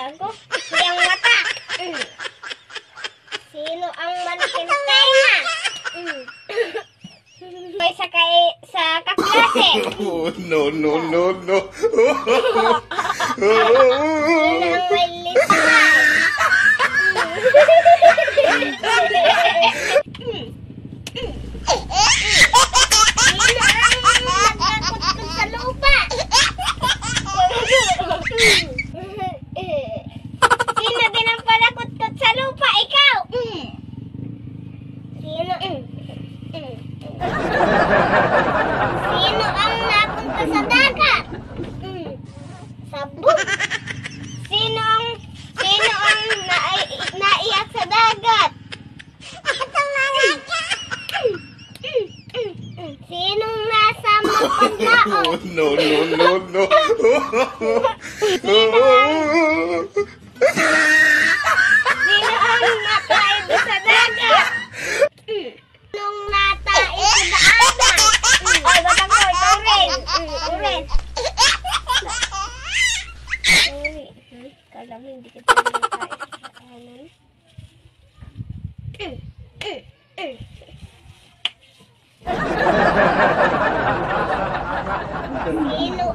gago. Hindi ang mata. Sino ang malaking tenga? May sakay sa kaklase. Oh, no, no, no, no. Sino ang may lisay? Sa lupa. Sino din ang palakutkot sa lupa? Ikaw. Sino? Sino ang napunta sa dagat? Sabog. Sino ang naiyak sa dagat? Sinong nasa mapaglaon? Oh, no, no, no, no. Sino ang nataid sa dagat? Sinong nataid sa daanan? Ay, batang ko, ikaw rin. Ikaw rin. Sorry. Kala mo hindi kita nataid sa daanan. Sino